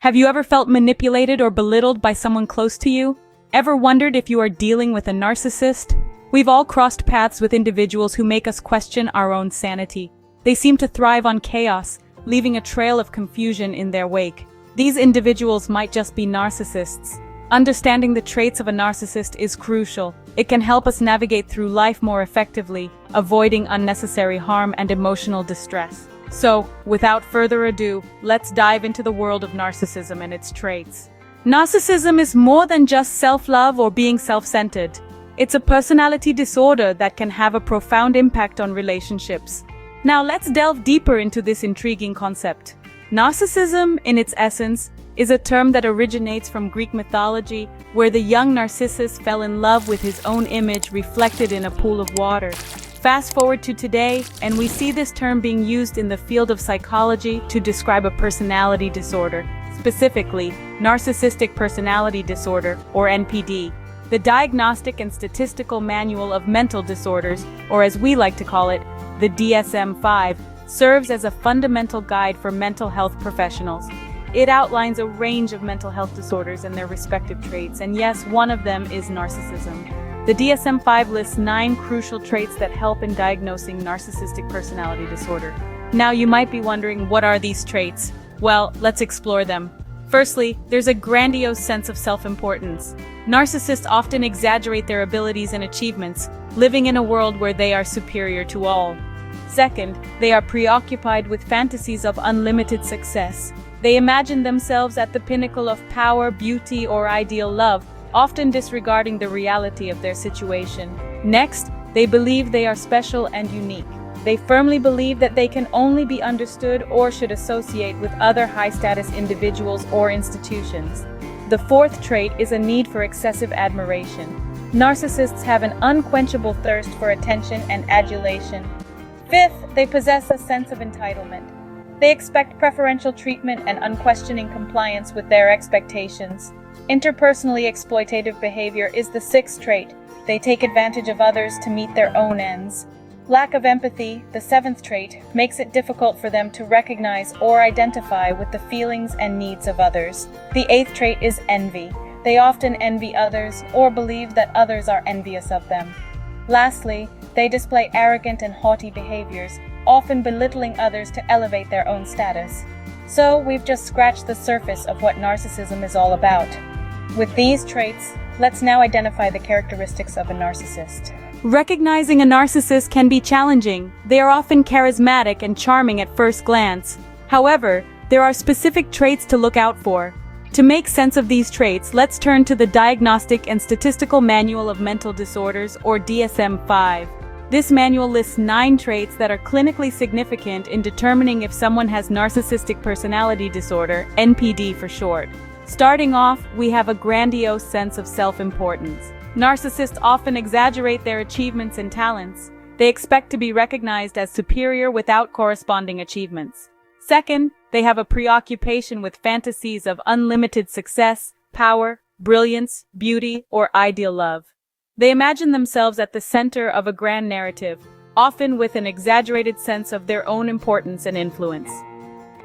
Have you ever felt manipulated or belittled by someone close to you? Ever wondered if you are dealing with a narcissist? We've all crossed paths with individuals who make us question our own sanity. They seem to thrive on chaos, leaving a trail of confusion in their wake. These individuals might just be narcissists. Understanding the traits of a narcissist is crucial. It can help us navigate through life more effectively, avoiding unnecessary harm and emotional distress. So, without further ado, let's dive into the world of narcissism and its traits. Narcissism is more than just self-love or being self-centered. It's a personality disorder that can have a profound impact on relationships. Now let's delve deeper into this intriguing concept. Narcissism, in its essence, is a term that originates from Greek mythology, where the young Narcissus fell in love with his own image reflected in a pool of water. Fast forward to today, and we see this term being used in the field of psychology to describe a personality disorder, specifically, narcissistic personality disorder, or NPD. The Diagnostic and Statistical Manual of Mental Disorders, or as we like to call it, the DSM-5, serves as a fundamental guide for mental health professionals. It outlines a range of mental health disorders and their respective traits, and yes, one of them is narcissism. The DSM-5 lists 9 crucial traits that help in diagnosing narcissistic personality disorder. Now you might be wondering, what are these traits? Well, let's explore them. Firstly, there's a grandiose sense of self-importance. Narcissists often exaggerate their abilities and achievements, living in a world where they are superior to all. Second, they are preoccupied with fantasies of unlimited success. They imagine themselves at the pinnacle of power, beauty, or ideal love, often disregarding the reality of their situation. Next, they believe they are special and unique. They firmly believe that they can only be understood or should associate with other high-status individuals or institutions. The fourth trait is a need for excessive admiration. Narcissists have an unquenchable thirst for attention and adulation. Fifth, they possess a sense of entitlement. They expect preferential treatment and unquestioning compliance with their expectations. Interpersonally exploitative behavior is the sixth trait. They take advantage of others to meet their own ends. Lack of empathy, the seventh trait, makes it difficult for them to recognize or identify with the feelings and needs of others. The eighth trait is envy. They often envy others or believe that others are envious of them. Lastly, they display arrogant and haughty behaviors, often belittling others to elevate their own status. So, we've just scratched the surface of what narcissism is all about. With these traits, let's now identify the characteristics of a narcissist. Recognizing a narcissist can be challenging. They are often charismatic and charming at first glance. However, there are specific traits to look out for. To make sense of these traits, let's turn to the Diagnostic and Statistical Manual of Mental Disorders, or DSM-5. This manual lists 9 traits that are clinically significant in determining if someone has narcissistic personality disorder, NPD for short. Starting off, we have a grandiose sense of self-importance. Narcissists often exaggerate their achievements and talents. They expect to be recognized as superior without corresponding achievements. Second, they have a preoccupation with fantasies of unlimited success, power, brilliance, beauty, or ideal love. They imagine themselves at the center of a grand narrative, often with an exaggerated sense of their own importance and influence.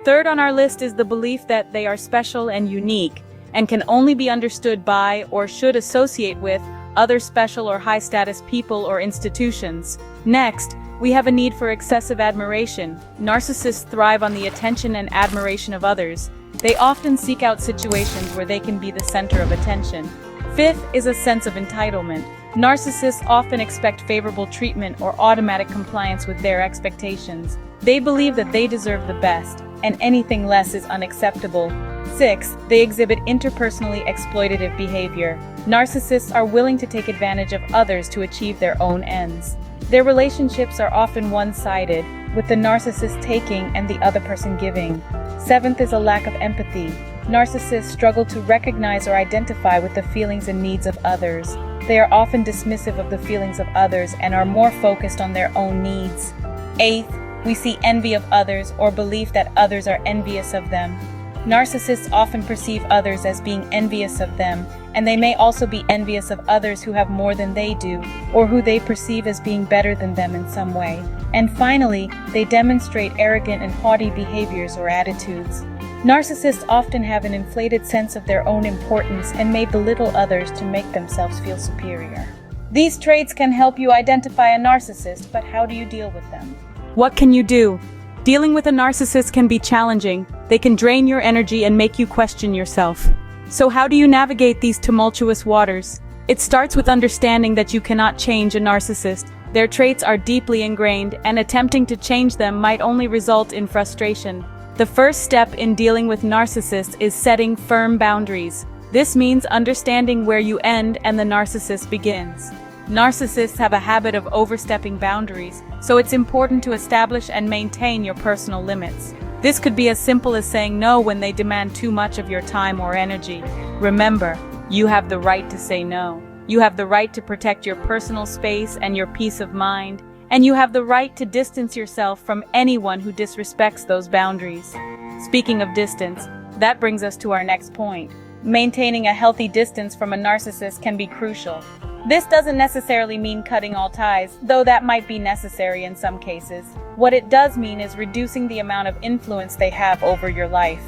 Third on our list is the belief that they are special and unique, and can only be understood by or should associate with other special or high-status people or institutions. Next, we have a need for excessive admiration. Narcissists thrive on the attention and admiration of others. They often seek out situations where they can be the center of attention. Fifth is a sense of entitlement. Narcissists often expect favorable treatment or automatic compliance with their expectations. They believe that they deserve the best, and anything less is unacceptable. Sixth, they exhibit interpersonally exploitative behavior. Narcissists are willing to take advantage of others to achieve their own ends. Their relationships are often one-sided, with the narcissist taking and the other person giving. Seventh is a lack of empathy. Narcissists struggle to recognize or identify with the feelings and needs of others. They are often dismissive of the feelings of others and are more focused on their own needs. Eighth, we see envy of others or belief that others are envious of them. Narcissists often perceive others as being envious of them, and they may also be envious of others who have more than they do, or who they perceive as being better than them in some way. And finally, they demonstrate arrogant and haughty behaviors or attitudes. Narcissists often have an inflated sense of their own importance and may belittle others to make themselves feel superior. These traits can help you identify a narcissist, but how do you deal with them? What can you do? Dealing with a narcissist can be challenging. They can drain your energy and make you question yourself. So how do you navigate these tumultuous waters? It starts with understanding that you cannot change a narcissist. Their traits are deeply ingrained, and attempting to change them might only result in frustration. The first step in dealing with narcissists is setting firm boundaries. This means understanding where you end and the narcissist begins. Narcissists have a habit of overstepping boundaries, so it's important to establish and maintain your personal limits. This could be as simple as saying no when they demand too much of your time or energy. Remember, you have the right to say no. You have the right to protect your personal space and your peace of mind, and you have the right to distance yourself from anyone who disrespects those boundaries. Speaking of distance, that brings us to our next point. Maintaining a healthy distance from a narcissist can be crucial. This doesn't necessarily mean cutting all ties, though that might be necessary in some cases. What it does mean is reducing the amount of influence they have over your life.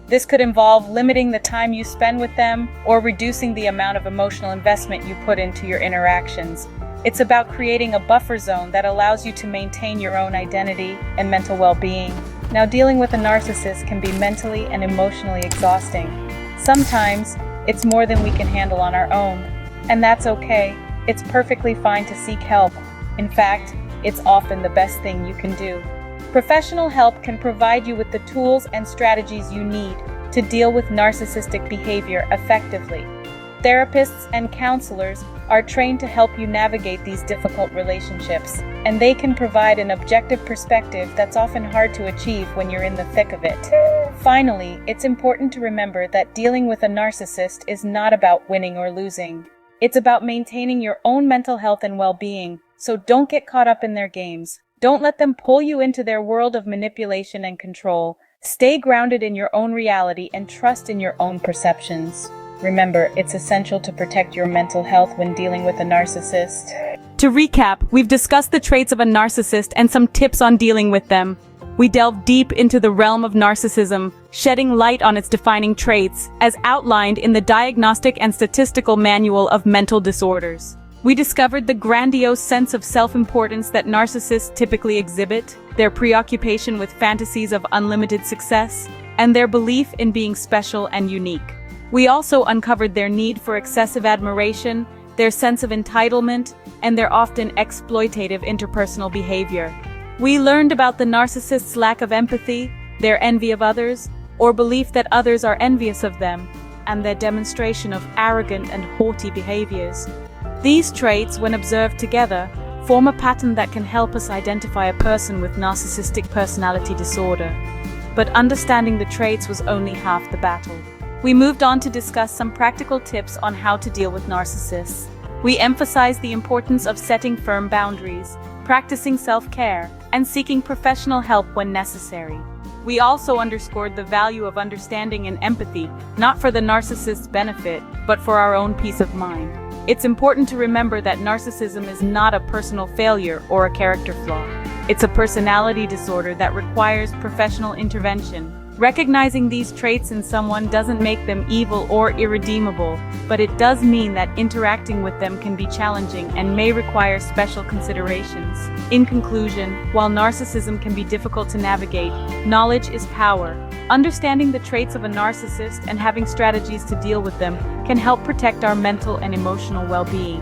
This could involve limiting the time you spend with them or reducing the amount of emotional investment you put into your interactions. It's about creating a buffer zone that allows you to maintain your own identity and mental well-being. Now, dealing with a narcissist can be mentally and emotionally exhausting. Sometimes, it's more than we can handle on our own. And that's okay. It's perfectly fine to seek help. In fact, it's often the best thing you can do. Professional help can provide you with the tools and strategies you need to deal with narcissistic behavior effectively. Therapists and counselors are trained to help you navigate these difficult relationships, and they can provide an objective perspective that's often hard to achieve when you're in the thick of it. Finally, it's important to remember that dealing with a narcissist is not about winning or losing. It's about maintaining your own mental health and well-being, so don't get caught up in their games. Don't let them pull you into their world of manipulation and control. Stay grounded in your own reality and trust in your own perceptions. Remember, it's essential to protect your mental health when dealing with a narcissist. To recap, we've discussed the traits of a narcissist and some tips on dealing with them. We delved deep into the realm of narcissism, shedding light on its defining traits, as outlined in the Diagnostic and Statistical Manual of Mental Disorders. We discovered the grandiose sense of self-importance that narcissists typically exhibit, their preoccupation with fantasies of unlimited success, and their belief in being special and unique. We also uncovered their need for excessive admiration, their sense of entitlement, and their often exploitative interpersonal behavior. We learned about the narcissist's lack of empathy, their envy of others, or belief that others are envious of them, and their demonstration of arrogant and haughty behaviors. These traits, when observed together, form a pattern that can help us identify a person with narcissistic personality disorder. But understanding the traits was only half the battle. We moved on to discuss some practical tips on how to deal with narcissists. We emphasized the importance of setting firm boundaries, practicing self-care, and seeking professional help when necessary. We also underscored the value of understanding and empathy, not for the narcissist's benefit, but for our own peace of mind. It's important to remember that narcissism is not a personal failure or a character flaw. It's a personality disorder that requires professional intervention. Recognizing these traits in someone doesn't make them evil or irredeemable, but it does mean that interacting with them can be challenging and may require special considerations. In conclusion, while narcissism can be difficult to navigate, knowledge is power. Understanding the traits of a narcissist and having strategies to deal with them can help protect our mental and emotional well-being.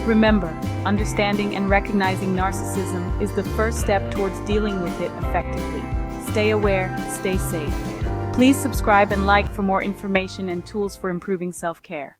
Remember, understanding and recognizing narcissism is the first step towards dealing with it effectively. Stay aware, stay safe. Please subscribe and like for more information and tools for improving self-care.